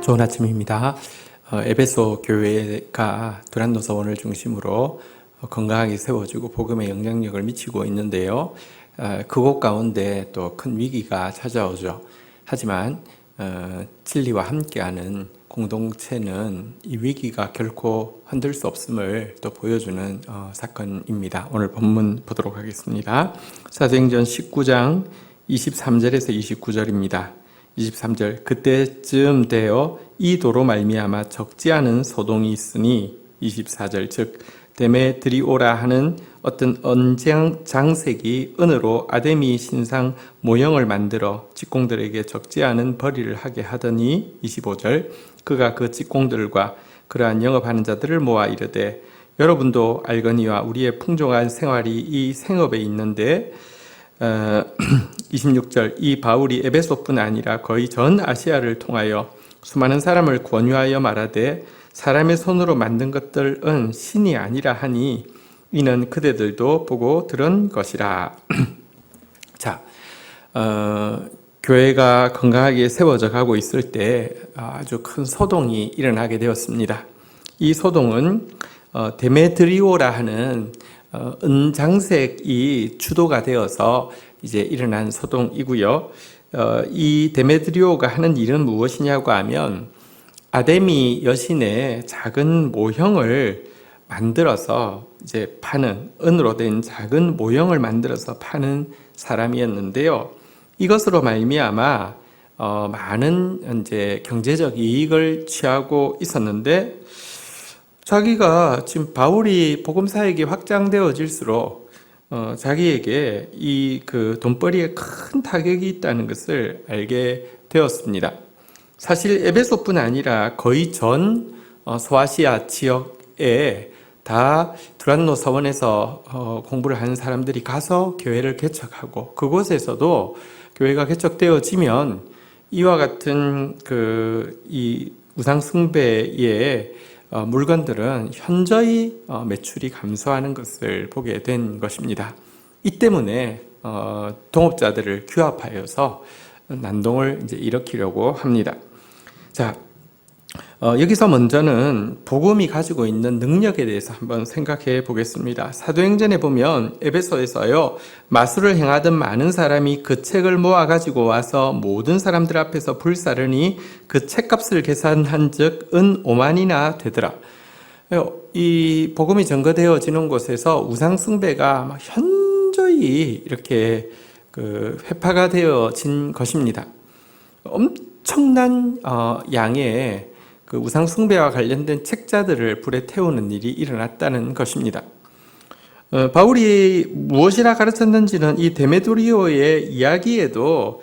좋은 아침입니다. 에베소 교회가 두란노 서원을 중심으로 건강하게 세워지고 복음에 영향력을 미치고 있는데요. 그곳 가운데 또 큰 위기가 찾아오죠. 하지만 진리와 함께하는 공동체는 이 위기가 결코 흔들 수 없음을 또 보여주는 사건입니다. 오늘 본문 보도록 하겠습니다. 사도행전 19장 23절에서 29절입니다. 23절 그때쯤 되어 이 도로 말미암아 적지 않은 소동이 있으니 24절 즉 데메드리오라 하는 어떤 언쟁 장색이 은으로 아데미 신상 모형을 만들어 직공들에게 적지 않은 벌이를 하게 하더니 25절 그가 그 직공들과 그러한 영업하는 자들을 모아 이르되 여러분도 알거니와 우리의 풍족한 생활이 이 생업에 있는데 26절 이 바울이 에베소뿐 아니라 거의 전 아시아를 통하여 수많은 사람을 권유하여 말하되 사람의 손으로 만든 것들은 신이 아니라 하니 이는 그대들도 보고 들은 것이라. 자, 교회가 건강하게 세워져 가고 있을 때 아주 큰 소동이 일어나게 되었습니다. 이 소동은 데메드리오라 하는 은장색이 주도가 되어서 이제 일어난 소동이고요. 이 데메드리오가 하는 일은 무엇이냐고 하면 아데미 여신의 작은 모형을 만들어서 이제 파는 은으로 된 작은 모형을 만들어서 파는 사람이었는데요. 이것으로 말미암아 많은 이제 경제적 이익을 취하고 있었는데 자기가 지금 바울이 복음 사역이 확장되어질수록 자기에게 이 그 돈벌이에 큰 타격이 있다는 것을 알게 되었습니다. 사실 에베소뿐 아니라 거의 전 소아시아 지역에 다 두란노 서원에서 공부를 하는 사람들이 가서 교회를 개척하고 그곳에서도 교회가 개척되어지면 이와 같은 이 우상 숭배의 물건들은 현저히 매출이 감소하는 것을 보게 된 것입니다. 이 때문에 동업자들을 규합하여서 난동을 이제 일으키려고 합니다. 자, 여기서 먼저는 복음이 가지고 있는 능력에 대해서 한번 생각해 보겠습니다. 사도행전에 보면 에베소에서요 마술을 행하던 많은 사람이 그 책을 모아 가지고 와서 모든 사람들 앞에서 불사르니 그 책값을 계산한즉 은 5만이나 되더라. 이 복음이 전거되어지는 곳에서 우상 숭배가 현저히 이렇게 회파가 되어진 것입니다. 엄청난 양의 우상 숭배와 관련된 책자들을 불에 태우는 일이 일어났다는 것입니다. 바울이 무엇이라 가르쳤는지는 이 데메드리오의 이야기에도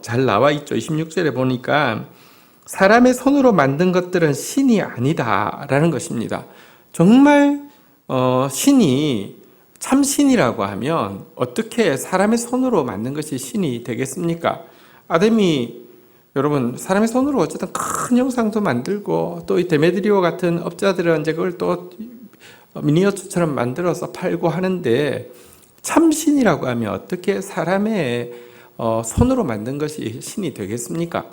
잘 나와 있죠. 26절에 보니까 사람의 손으로 만든 것들은 신이 아니다라는 것입니다. 정말 신이 참신이라고 하면 어떻게 사람의 손으로 만든 것이 신이 되겠습니까? 아데미 여러분 사람의 손으로 어쨌든 큰 형상도 만들고 또 이 데메드리오 같은 업자들은 이제 그걸 또 미니어처처럼 만들어서 팔고 하는데 참신이라고 하면 어떻게 사람의 손으로 만든 것이 신이 되겠습니까?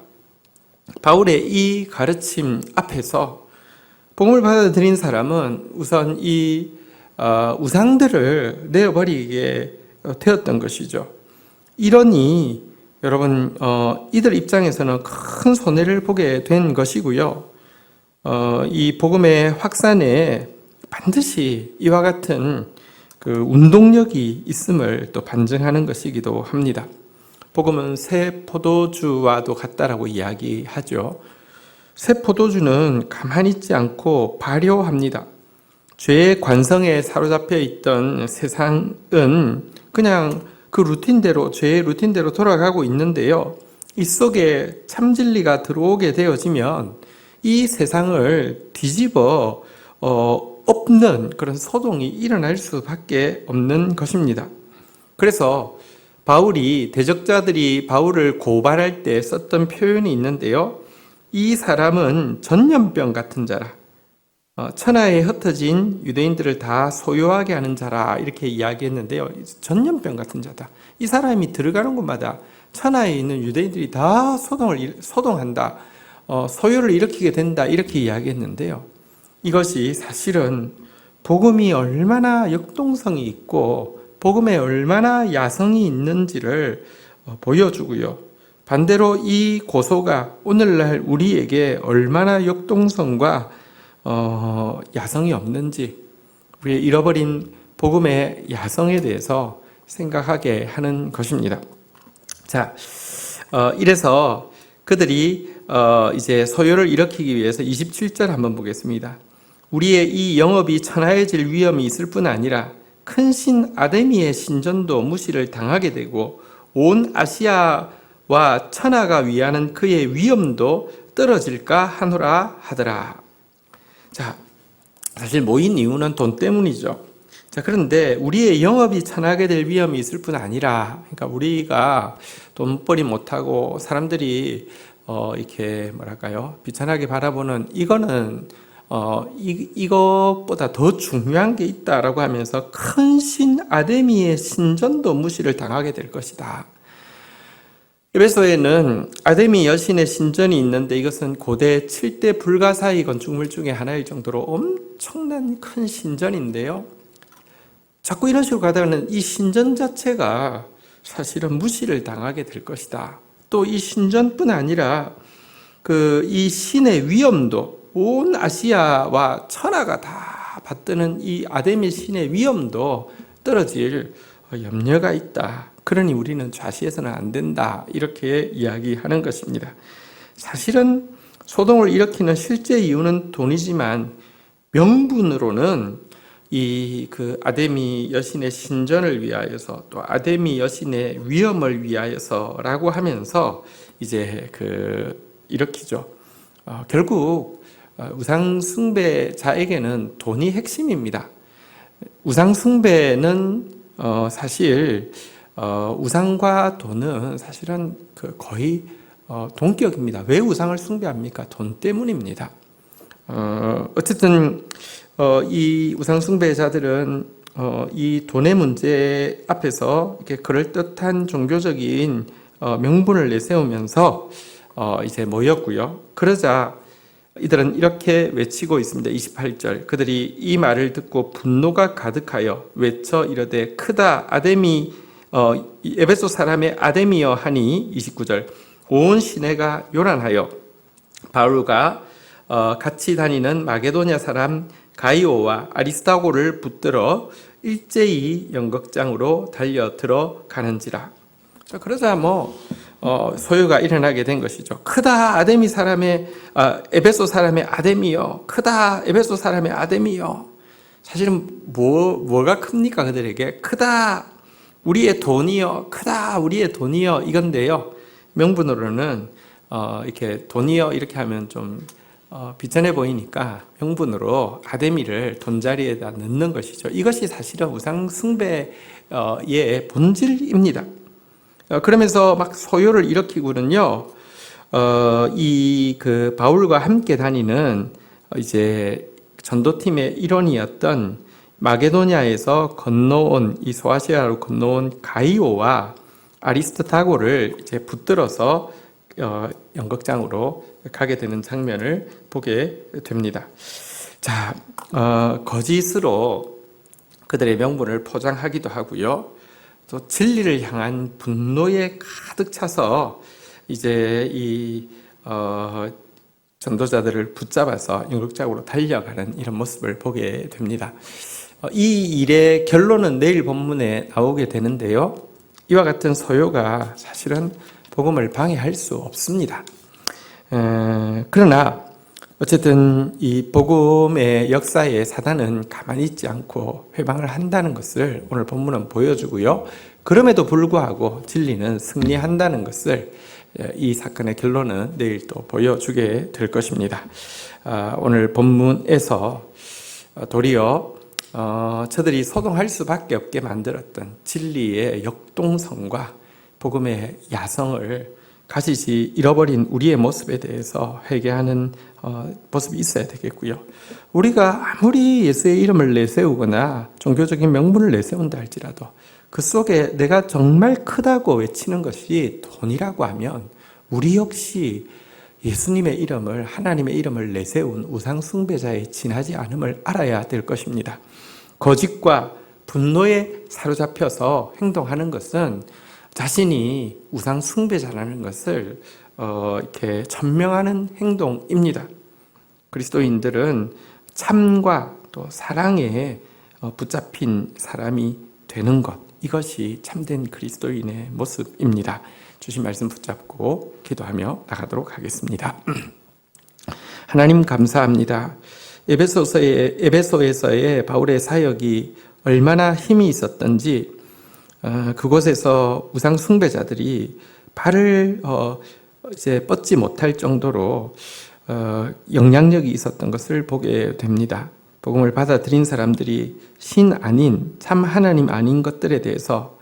바울의 이 가르침 앞에서 복음을 받아들인 사람은 우선 이 우상들을 내어버리게 되었던 것이죠. 이러니 여러분 이들 입장에서는 큰 손해를 보게 된 것이고요. 이 복음의 확산에 반드시 이와 같은 운동력이 있음을 또 반증하는 것이기도 합니다. 복음은 새 포도주와도 같다라고 이야기하죠. 새 포도주는 가만히 있지 않고 발효합니다. 죄의 관성에 사로잡혀 있던 세상은 그냥 그 루틴대로 죄의 루틴대로 돌아가고 있는데요. 이 속에 참진리가 들어오게 되어지면 이 세상을 뒤집어 엎는 그런 소동이 일어날 수밖에 없는 것입니다. 그래서 바울이 대적자들이 바울을 고발할 때 썼던 표현이 있는데요. 이 사람은 전염병 같은 자라. 천하에 흩어진 유대인들을 다 소유하게 하는 자라 이렇게 이야기했는데요. 전염병 같은 자다. 이 사람이 들어가는 곳마다 천하에 있는 유대인들이 다 소동한다. 소요를 일으키게 된다 이렇게 이야기했는데요. 이것이 사실은 복음이 얼마나 역동성이 있고 복음에 얼마나 야성이 있는지를 보여주고요. 반대로 이 고소가 오늘날 우리에게 얼마나 역동성과 야성이 없는지, 우리의 잃어버린 복음의 야성에 대해서 생각하게 하는 것입니다. 자, 이래서 그들이 이제 소요를 일으키기 위해서 27절 한번 보겠습니다. 우리의 이 영업이 천하해질 위험이 있을 뿐 아니라 큰 신 아데미의 신전도 무시를 당하게 되고 온 아시아와 천하가 위하는 그의 위엄도 떨어질까 하노라 하더라. 자, 사실 모인 이유는 돈 때문이죠. 자, 그런데 우리의 영업이 천하게 될 위험이 있을 뿐 아니라, 그러니까 우리가 돈벌이 못하고 사람들이 이렇게 뭐랄까요, 비천하게 바라보는 이거는 이것보다 더 중요한 게 있다라고 하면서 큰 신 아데미의 신전도 무시를 당하게 될 것이다. 에베소에는 아데미 여신의 신전이 있는데 이것은 고대 7대 불가사의 건축물 중에 하나일 정도로 엄청난 큰 신전인데요. 자꾸 이런 식으로 가다가는 이 신전 자체가 사실은 무시를 당하게 될 것이다. 또 이 신전뿐 아니라 이 신의 위엄도 온 아시아와 천하가 다 받드는 이 아데미 신의 위엄도 떨어질 염려가 있다. 그러니 우리는 좌시해서는 안 된다. 이렇게 이야기하는 것입니다. 사실은 소동을 일으키는 실제 이유는 돈이지만 명분으로는 아데미 여신의 신전을 위하여서 또 아데미 여신의 위엄을 위하여서라고 하면서 이제 일으키죠. 결국 우상 숭배자에게는 돈이 핵심입니다. 우상 숭배는 사실 우상과 돈은 사실은 거의 동격입니다. 왜 우상을 숭배합니까? 돈 때문입니다. 어쨌든 이 우상 숭배자들은 이 돈의 문제 앞에서 이렇게 그럴듯한 종교적인 명분을 내세우면서 이제 모였고요. 그러자 이들은 이렇게 외치고 있습니다. 28절. 그들이 이 말을 듣고 분노가 가득하여 외쳐 이르되 크다 아데미 에베소 사람의 아데미여 하니 29절. 온 시내가 요란하여 바울과 같이 다니는 마게도냐 사람 가이오와 아리스타고를 붙들어 일제히 연극장으로 달려 들어가는지라. 그러자 소요가 일어나게 된 것이죠. 크다 아데미 사람의 에베소 사람의 아데미여, 크다 에베소 사람의 아데미여. 사실은 뭐가 큽니까 그들에게? 크다 우리의 돈이여, 크다 우리의 돈이여 이건데요. 명분으로는 이렇게 돈이여 이렇게 하면 좀 비천해 보이니까 명분으로 아데미를 돈자리에다 넣는 것이죠. 이것이 사실은 우상 숭배의 본질입니다. 그러면서 막 소요를 일으키고는요, 바울과 함께 다니는 이제 전도팀의 일원이었던 마게도냐에서 건너온 이 소아시아로 건너온 가이오와 아리스타고를 이제 붙들어서 연극장으로 가게 되는 장면을 보게 됩니다. 자, 거짓으로 그들의 명분을 포장하기도 하고요. 또 진리를 향한 분노에 가득 차서 이제 이 전도자들을 붙잡아서 연극장으로 달려가는 이런 모습을 보게 됩니다. 이 일의 결론은 내일 본문에 나오게 되는데요. 이와 같은 소요가 사실은 복음을 방해할 수 없습니다. 그러나 어쨌든 이 복음의 역사에 사단은 가만히 있지 않고 회방을 한다는 것을 오늘 본문은 보여주고요. 그럼에도 불구하고 진리는 승리한다는 것을 이 사건의 결론은 내일 또 보여주게 될 것입니다. 오늘 본문에서 도리어 저들이 소동할 수밖에 없게 만들었던 진리의 역동성과 복음의 야성을 가지지 잃어버린 우리의 모습에 대해서 회개하는 모습이 있어야 되겠고요. 우리가 아무리 예수의 이름을 내세우거나 종교적인 명분을 내세운다 할지라도 그 속에 내가 정말 크다고 외치는 것이 돈이라고 하면 우리 역시 예수님의 이름을, 하나님의 이름을 내세운 우상 숭배자에 지나지 않음을 알아야 될 것입니다. 거짓과 분노에 사로잡혀서 행동하는 것은 자신이 우상 숭배자라는 것을 이렇게 천명하는 행동입니다. 그리스도인들은 참과 또 사랑에 붙잡힌 사람이 되는 것, 이것이 참된 그리스도인의 모습입니다. 주신 말씀 붙잡고 기도하며 나가도록 하겠습니다. 하나님 감사합니다. 에베소에서의 바울의 사역이 얼마나 힘이 있었던지, 그곳에서 우상 숭배자들이 발을 이제 뻗지 못할 정도로 영향력이 있었던 것을 보게 됩니다. 복음을 받아들인 사람들이 신 아닌, 참 하나님 아닌 것들에 대해서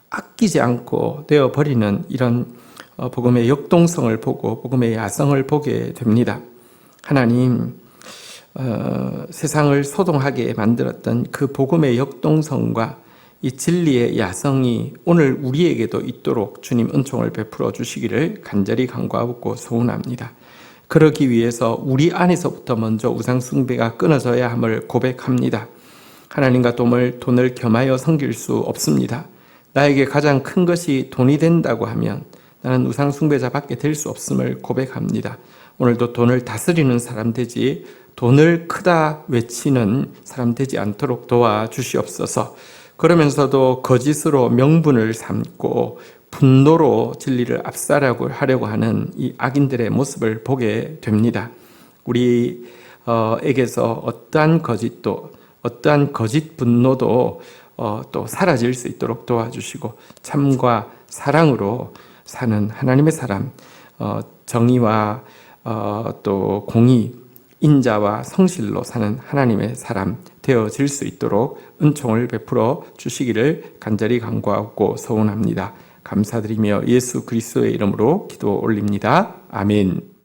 아끼지 않고 되어버리는 이런 복음의 역동성을 보고 복음의 야성을 보게 됩니다. 하나님, 세상을 소동하게 만들었던 그 복음의 역동성과 이 진리의 야성이 오늘 우리에게도 있도록 주님 은총을 베풀어 주시기를 간절히 간구하고 소원합니다. 그러기 위해서 우리 안에서부터 먼저 우상 숭배가 끊어져야 함을 고백합니다. 하나님과 돈을 겸하여 섬길 수 없습니다. 나에게 가장 큰 것이 돈이 된다고 하면 나는 우상 숭배자밖에 될 수 없음을 고백합니다. 오늘도 돈을 다스리는 사람 되지, 돈을 크다 외치는 사람 되지 않도록 도와주시옵소서. 그러면서도 거짓으로 명분을 삼고 분노로 진리를 압살하려고 하는 이 악인들의 모습을 보게 됩니다. 우리에게서 어떠한 거짓도, 어떠한 거짓 분노도 또 사라질 수 있도록 도와주시고 참과 사랑으로 사는 하나님의 사람, 정의와 또 공의, 인자와 성실로 사는 하나님의 사람 되어질 수 있도록 은총을 베풀어 주시기를 간절히 간구하고 소원합니다. 감사드리며 예수 그리스도의 이름으로 기도 올립니다. 아멘.